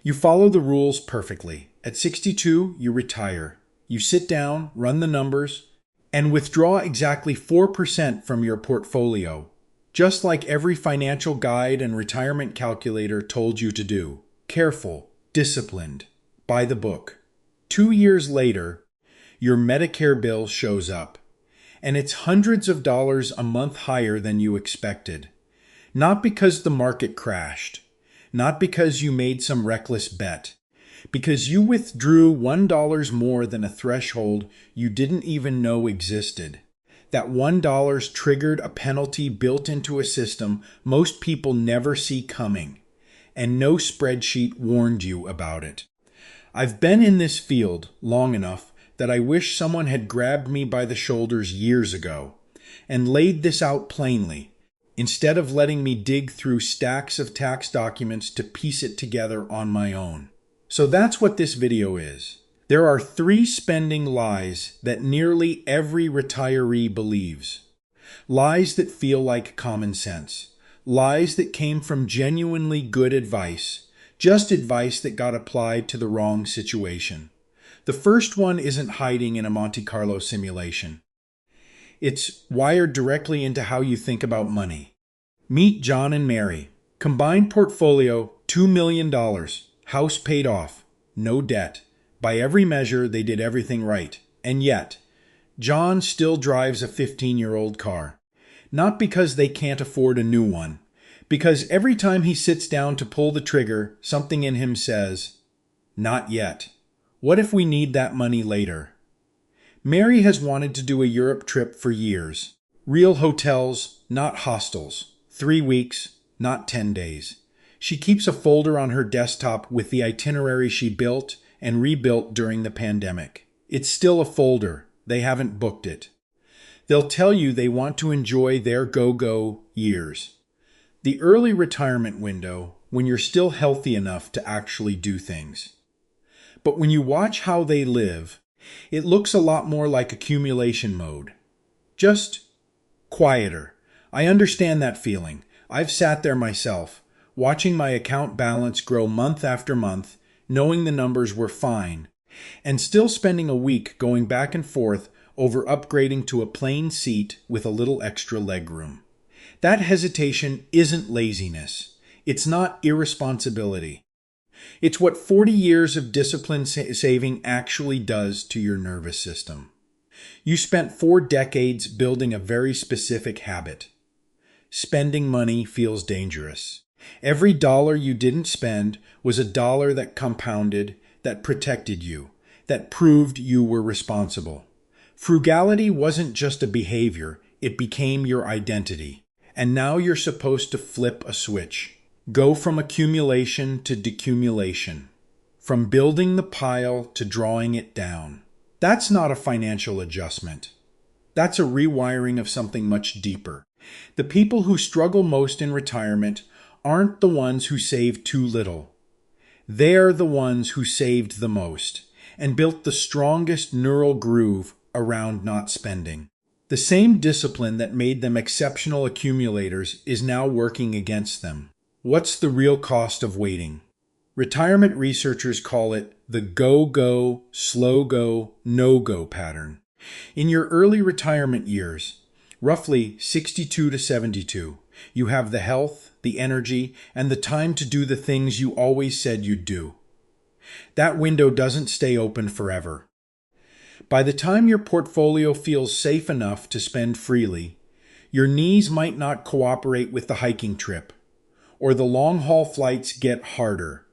You follow the rules perfectly. At 62, you retire. You sit down, run the numbers, and withdraw exactly 4% from your portfolio, just like every financial guide and retirement calculator told you to do. Careful, disciplined, by the book. 2 years later, your Medicare bill shows up, and it's hundreds of dollars a month higher than you expected. Not because the market crashed, not because you made some reckless bet, because you withdrew $1 more than a threshold you didn't even know existed. That $1 triggered a penalty built into a system most people never see coming, and no spreadsheet warned you about it. I've been in this field long enough that I wish someone had grabbed me by the shoulders years ago and laid this out plainly, instead of letting me dig through stacks of tax documents to piece it together on my own. So that's what this video is. There are 3 spending lies that nearly every retiree believes. Lies that feel like common sense. Lies that came from genuinely good advice, just advice that got applied to the wrong situation. The first one isn't hiding in a Monte Carlo simulation. It's wired directly into how you think about money. Meet John and Mary. Combined portfolio, $2 million. House paid off. No debt. By every measure, they did everything right. And yet, John still drives a 15-year-old car. Not because they can't afford a new one. Because every time he sits down to pull the trigger, something in him says, "Not yet. What if we need that money later?" Mary has wanted to do a Europe trip for years. Real hotels, not hostels. 3 weeks, not 10 days. She keeps a folder on her desktop with the itinerary she built and rebuilt during the pandemic. It's still a folder. They haven't booked it. They'll tell you they want to enjoy their go-go years. The early retirement window, when you're still healthy enough to actually do things. But when you watch how they live, it looks a lot more like accumulation mode. Just quieter. I understand that feeling. I've sat there myself, watching my account balance grow month after month, knowing the numbers were fine, and still spending a week going back and forth over upgrading to a plain seat with a little extra legroom. That hesitation isn't laziness. It's not irresponsibility. It's what 40 years of disciplined saving actually does to your nervous system. You spent 4 decades building a very specific habit. Spending money feels dangerous. Every dollar you didn't spend was a dollar that compounded, that protected you, that proved you were responsible. Frugality wasn't just a behavior, it became your identity. And now you're supposed to flip a switch. Go from accumulation to decumulation. From building the pile to drawing it down. That's not a financial adjustment. That's a rewiring of something much deeper. The people who struggle most in retirement aren't the ones who saved too little. They're the ones who saved the most and built the strongest neural groove around not spending. The same discipline that made them exceptional accumulators is now working against them. What's the real cost of waiting? Retirement researchers call it the go-go, slow-go, no-go pattern. In your early retirement years, roughly 62 to 72, you have the health, the energy, and the time to do the things you always said you'd do. That window doesn't stay open forever. By the time your portfolio feels safe enough to spend freely, your knees might not cooperate with the hiking trip, or the long-haul flights get harder,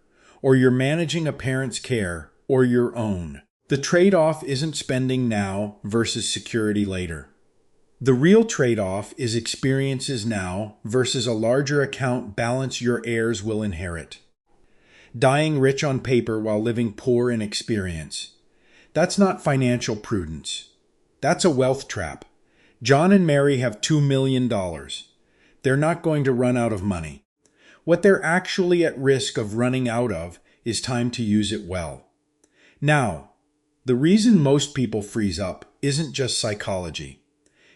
or you're managing a parent's care, or your own. The trade-off isn't spending now versus security later. The real trade-off is experiences now versus a larger account balance your heirs will inherit. Dying rich on paper while living poor in experience. That's not financial prudence. That's a wealth trap. John and Mary have $2 million. They're not going to run out of money. What they're actually at risk of running out of is time to use it well. Now, the reason most people freeze up isn't just psychology.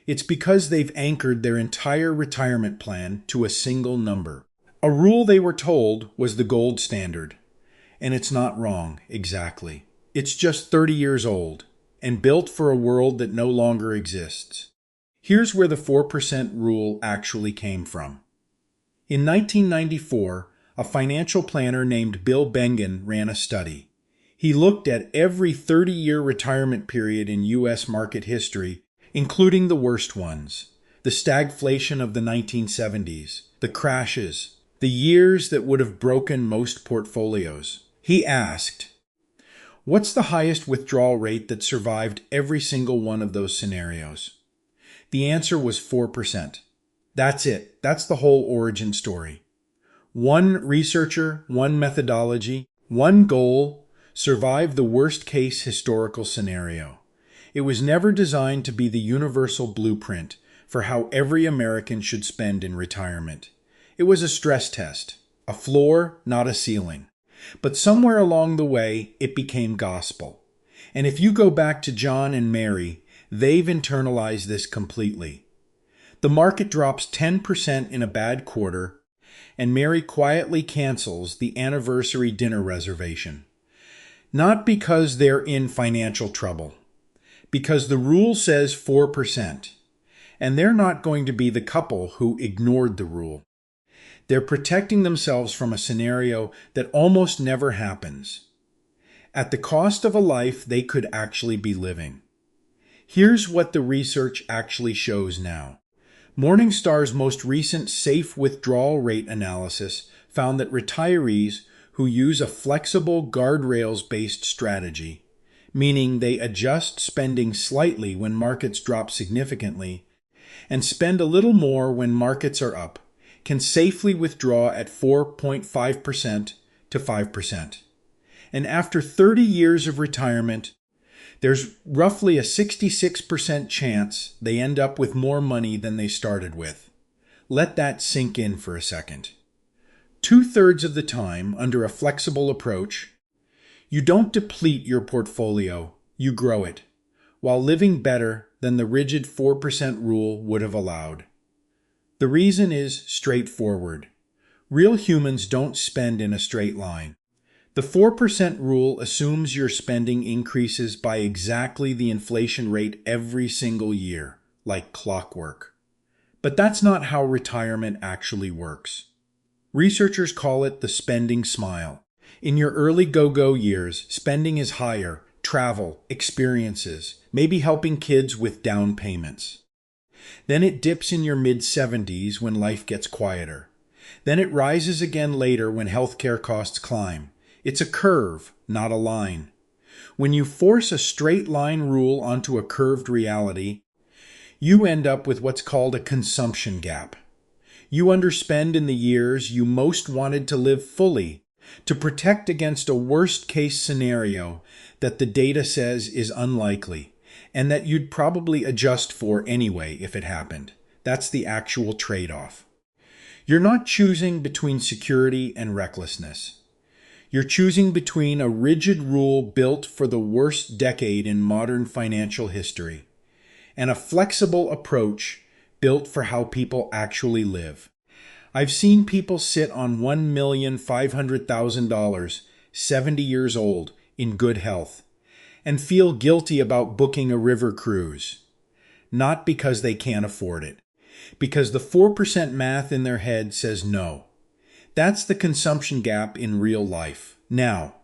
It's because they've anchored their entire retirement plan to a single number. A rule they were told was the gold standard. And it's not wrong, exactly. It's just 30 years old and built for a world that no longer exists. Here's where the 4% rule actually came from. In 1994, a financial planner named Bill Bengen ran a study. He looked at every 30-year retirement period in U.S. market history, including the worst ones, the stagflation of the 1970s, the crashes, the years that would have broken most portfolios. He asked, what's the highest withdrawal rate that survived every single one of those scenarios? The answer was 4%. That's it. That's the whole origin story. One researcher, one methodology, one goal survived the worst-case historical scenario. It was never designed to be the universal blueprint for how every American should spend in retirement. It was a stress test, a floor, not a ceiling. But somewhere along the way, it became gospel. And if you go back to John and Mary, they've internalized this completely. The market drops 10% in a bad quarter, and Mary quietly cancels the anniversary dinner reservation. Not because they're in financial trouble, because the rule says 4%, and they're not going to be the couple who ignored the rule. They're protecting themselves from a scenario that almost never happens, at the cost of a life they could actually be living. Here's what the research actually shows now. Morningstar's most recent safe withdrawal rate analysis found that retirees who use a flexible guardrails-based strategy, meaning they adjust spending slightly when markets drop significantly and spend a little more when markets are up, can safely withdraw at 4.5% to 5%. And after 30 years of retirement, there's roughly a 66% chance they end up with more money than they started with. Let that sink in for a second. 2/3 of the time, under a flexible approach, you don't deplete your portfolio, you grow it, while living better than the rigid 4% rule would have allowed. The reason is straightforward. Real humans don't spend in a straight line. The 4% rule assumes your spending increases by exactly the inflation rate every single year, like clockwork. But that's not how retirement actually works. Researchers call it the spending smile. In your early go-go years, spending is higher, travel, experiences, maybe helping kids with down payments. Then it dips in your mid-70s when life gets quieter. Then it rises again later when healthcare costs climb. It's a curve, not a line. When you force a straight line rule onto a curved reality, you end up with what's called a consumption gap. You underspend in the years you most wanted to live fully, to protect against a worst-case scenario that the data says is unlikely, and that you'd probably adjust for anyway if it happened. That's the actual trade-off. You're not choosing between security and recklessness. You're choosing between a rigid rule built for the worst decade in modern financial history and a flexible approach built for how people actually live. I've seen people sit on $1,500,000, 70 years old, in good health, and feel guilty about booking a river cruise. Not because they can't afford it, because the 4% math in their head says no. That's the consumption gap in real life. Now,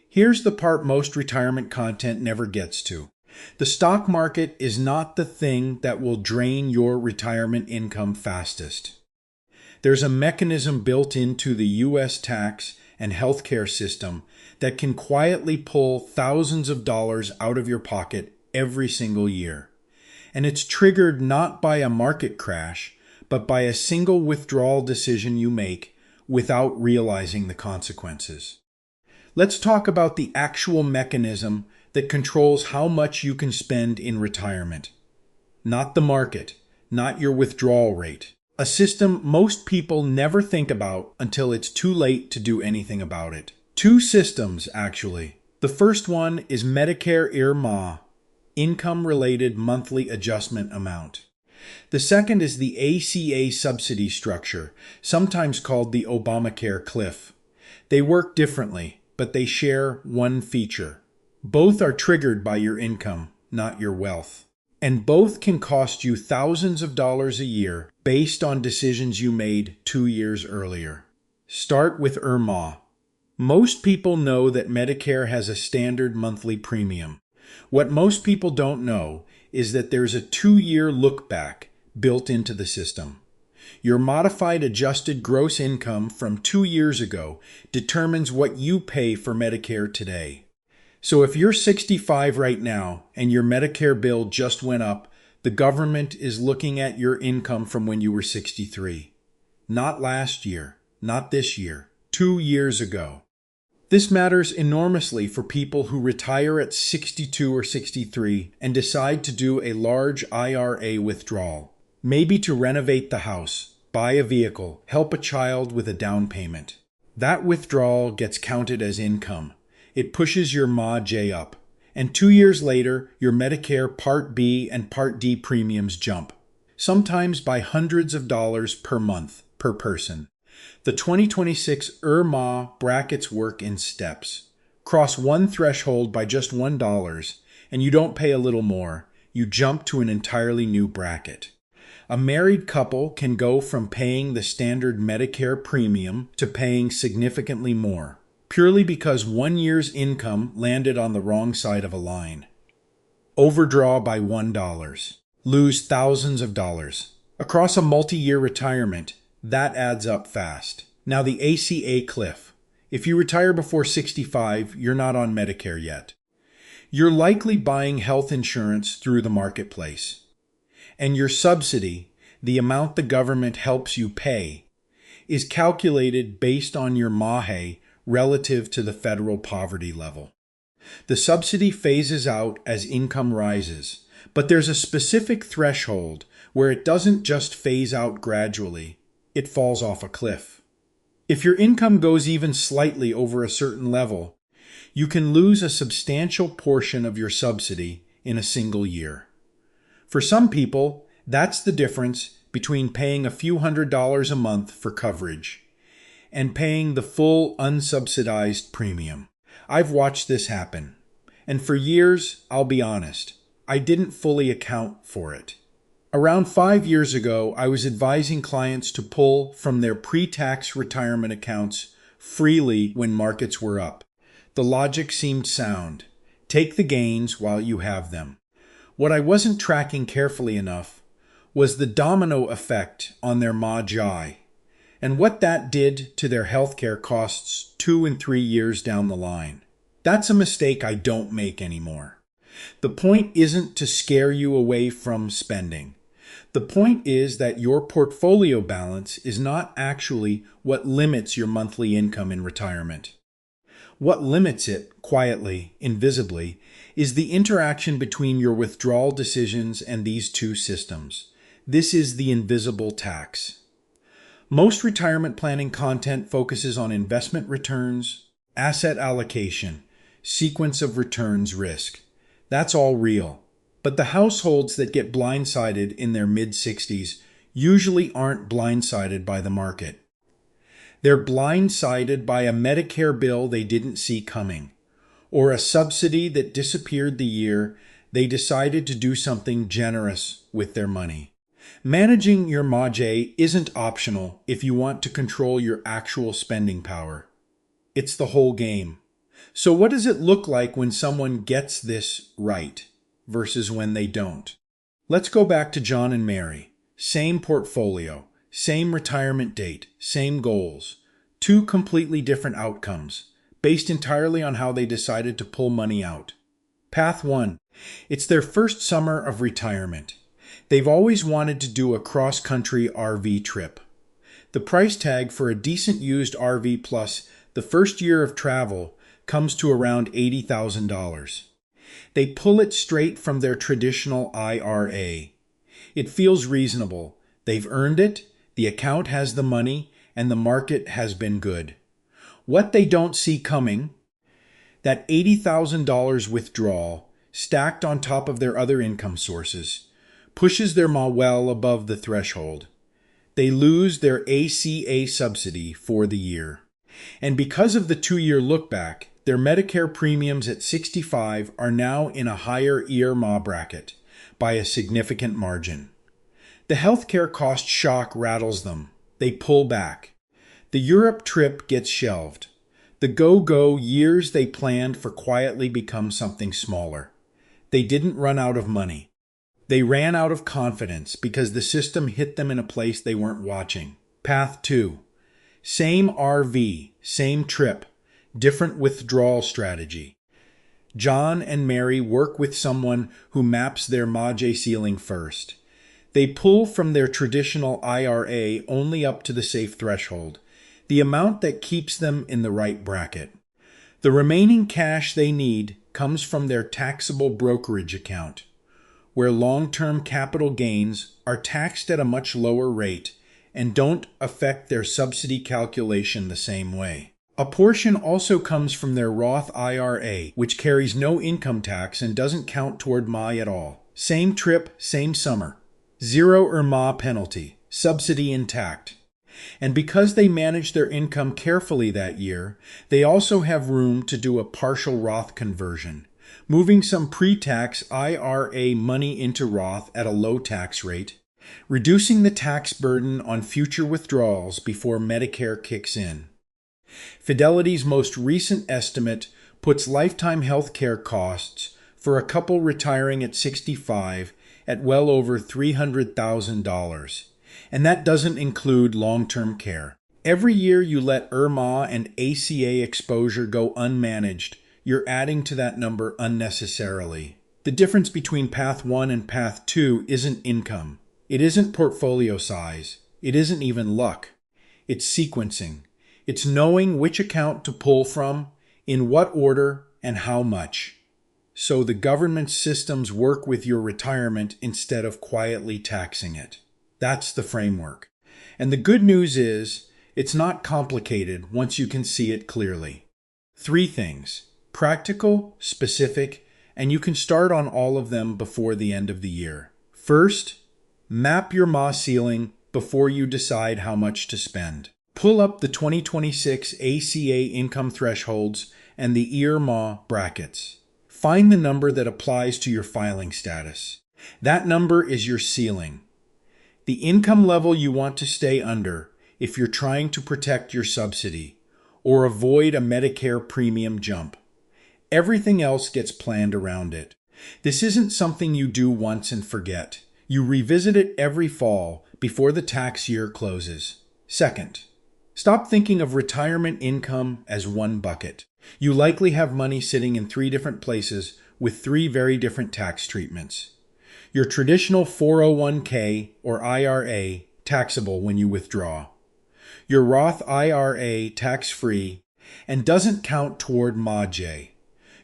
here's the part most retirement content never gets to. The stock market is not the thing that will drain your retirement income fastest. There's a mechanism built into the U.S. tax and healthcare system that can quietly pull thousands of dollars out of your pocket every single year. And it's triggered not by a market crash, but by a single withdrawal decision you make without realizing the consequences. Let's talk about the actual mechanism that controls how much you can spend in retirement. Not the market, not your withdrawal rate. A system most people never think about until it's too late to do anything about it. Two systems, actually. The first one is Medicare IRMAA, Income-Related Monthly Adjustment Amount. The second is the ACA subsidy structure, sometimes called the Obamacare cliff. They work differently. but they share one feature. Both are triggered by your income, not your wealth. And both can cost you thousands of dollars a year based on decisions you made 2 years earlier. Start with IRMAA. Most people know that Medicare has a standard monthly premium. What most people don't know is that there's a 2-year look-back built into the system. Your modified adjusted gross income from 2 years ago determines what you pay for Medicare today. So if you're 65 right now and your Medicare bill just went up, the government is looking at your income from when you were 63. Not last year, not this year, 2 years ago. This matters enormously for people who retire at 62 or 63 and decide to do a large IRA withdrawal, maybe to renovate the house, buy a vehicle, help a child with a down payment. That withdrawal gets counted as income. It pushes your MAGI up, and 2 years later, your Medicare Part B and Part D premiums jump, sometimes by hundreds of dollars per month, per person. The 2026 IRMAA brackets work in steps. Cross one threshold by just $1, and you don't pay a little more. You jump to an entirely new bracket. A married couple can go from paying the standard Medicare premium to paying significantly more, purely because 1 year's income landed on the wrong side of a line. Overdraw by $1. Lose thousands of dollars. Across a multi-year retirement, that adds up fast. Now the ACA cliff. If you retire before 65, you're not on Medicare yet. You're likely buying health insurance through the marketplace. And your subsidy, the amount the government helps you pay, is calculated based on your MAGI relative to the federal poverty level. The subsidy phases out as income rises, but there's a specific threshold where it doesn't just phase out gradually, it falls off a cliff. If your income goes even slightly over a certain level, you can lose a substantial portion of your subsidy in a single year. For some people, that's the difference between paying a few $100s a month for coverage and paying the full unsubsidized premium. I've watched this happen, and for years, I'll be honest, I didn't fully account for it. Around 5 years ago, I was advising clients to pull from their pre-tax retirement accounts freely when markets were up. The logic seemed sound. Take the gains while you have them. What I wasn't tracking carefully enough was the domino effect on their MAGI and what that did to their healthcare costs 2 and 3 years down the line. That's a mistake I don't make anymore. The point isn't to scare you away from spending. The point is that your portfolio balance is not actually what limits your monthly income in retirement. What limits it, quietly, invisibly, is the interaction between your withdrawal decisions and these two systems. This is the invisible tax. Most retirement planning content focuses on investment returns, asset allocation, sequence of returns risk. That's all real. But the households that get blindsided in their mid-60s usually aren't blindsided by the market. They're blindsided by a Medicare bill they didn't see coming, or a subsidy that disappeared the year they decided to do something generous with their money. Managing your MAGI isn't optional if you want to control your actual spending power. It's the whole game. So what does it look like when someone gets this right versus when they don't? Let's go back to John and Mary. Same portfolio, same retirement date, same goals. 2 completely different outcomes, based entirely on how they decided to pull money out. Path 1. It's their first summer of retirement. They've always wanted to do a cross-country RV trip. The price tag for a decent used RV plus the first year of travel comes to around $80,000. They pull it straight from their traditional IRA. It feels reasonable. They've earned it, the account has the money, and the market has been good. What they don't see coming, that $80,000 withdrawal, stacked on top of their other income sources, pushes their MA well above the threshold. They lose their ACA subsidy for the year. And because of the 2-year look back, their Medicare premiums at 65 are now in a higher IRMAA bracket by a significant margin. The healthcare cost shock rattles them. They pull back. The Europe trip gets shelved. The go-go years they planned for quietly become something smaller. They didn't run out of money. They ran out of confidence because the system hit them in a place they weren't watching. Path 2. Same RV, same trip, different withdrawal strategy. John and Mary work with someone who maps their MAGI ceiling first. They pull from their traditional IRA only up to the safe threshold, the amount that keeps them in the right bracket. The remaining cash they need comes from their taxable brokerage account, where long-term capital gains are taxed at a much lower rate and don't affect their subsidy calculation the same way. A portion also comes from their Roth IRA, which carries no income tax and doesn't count toward MAGI at all. Same trip, same summer. 0 IRMAA penalty, subsidy intact. And because they manage their income carefully that year, they also have room to do a partial Roth conversion, moving some pre-tax IRA money into Roth at a low tax rate, reducing the tax burden on future withdrawals before Medicare kicks in. Fidelity's most recent estimate puts lifetime health care costs for a couple retiring at 65 at well over $300,000, and that doesn't include long-term care. Every year you let IRMAA and ACA exposure go unmanaged, you're adding to that number unnecessarily. The difference between Path 1 and Path 2 isn't income. It isn't portfolio size. It isn't even luck. It's sequencing. It's knowing which account to pull from, in what order, and how much. So the government systems work with your retirement instead of quietly taxing it. That's the framework. And the good news is, it's not complicated once you can see it clearly. 3 things: practical, specific, and you can start on all of them before the end of the year. First, map your MAGI ceiling before you decide how much to spend. Pull up the 2026 ACA income thresholds and the IRMAA brackets. Find the number that applies to your filing status. That number is your ceiling. The income level you want to stay under if you're trying to protect your subsidy or avoid a Medicare premium jump. Everything else gets planned around it. This isn't something you do once and forget. You revisit it every fall before the tax year closes. Second, stop thinking of retirement income as one bucket. You likely have money sitting in 3 different places with 3 very different tax treatments. Your traditional 401k or IRA, taxable when you withdraw. Your Roth IRA, tax-free, and doesn't count toward MAGI.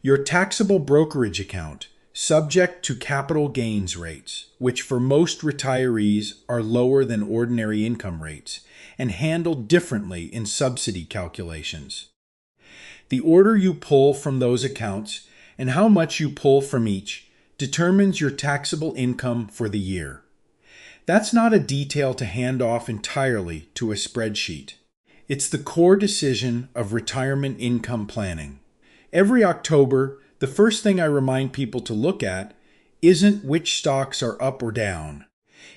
Your taxable brokerage account, subject to capital gains rates, which for most retirees are lower than ordinary income rates, and handled differently in subsidy calculations. The order you pull from those accounts and how much you pull from each determines your taxable income for the year. That's not a detail to hand off entirely to a spreadsheet. It's the core decision of retirement income planning. Every October, the first thing I remind people to look at isn't which stocks are up or down.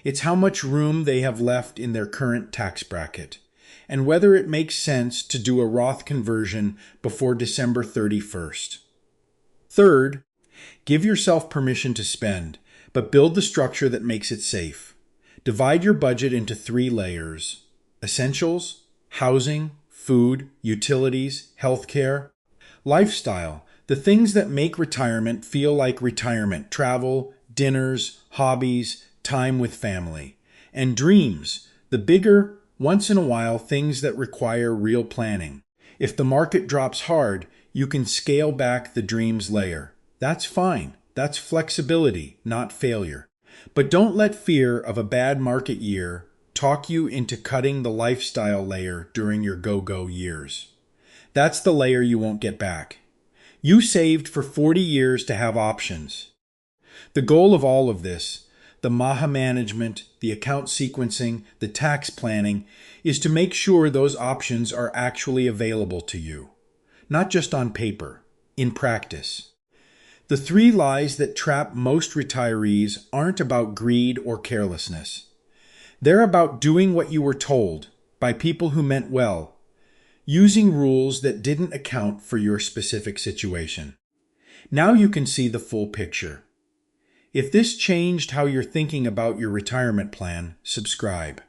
It's how much room they have left in their current tax bracket, and whether it makes sense to do a Roth conversion before December 31st. Third, give yourself permission to spend, but build the structure that makes it safe. Divide your budget into 3 layers: essentials, housing, food, utilities, healthcare, lifestyle, the things that make retirement feel like retirement: travel, dinners, hobbies, time with family, and dreams, the bigger, once-in-a-while things that require real planning. If the market drops hard, you can scale back the dreams layer. That's fine. That's flexibility, not failure. But don't let fear of a bad market year talk you into cutting the lifestyle layer during your go-go years. That's the layer you won't get back. You saved for 40 years to have options. The goal of all of this, the MAGI management, the account sequencing, the tax planning, is to make sure those options are actually available to you, not just on paper, in practice. The 3 lies that trap most retirees aren't about greed or carelessness. They're about doing what you were told by people who meant well, using rules that didn't account for your specific situation. Now you can see the full picture. If this changed how you're thinking about your retirement plan, subscribe.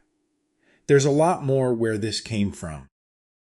There's a lot more where this came from.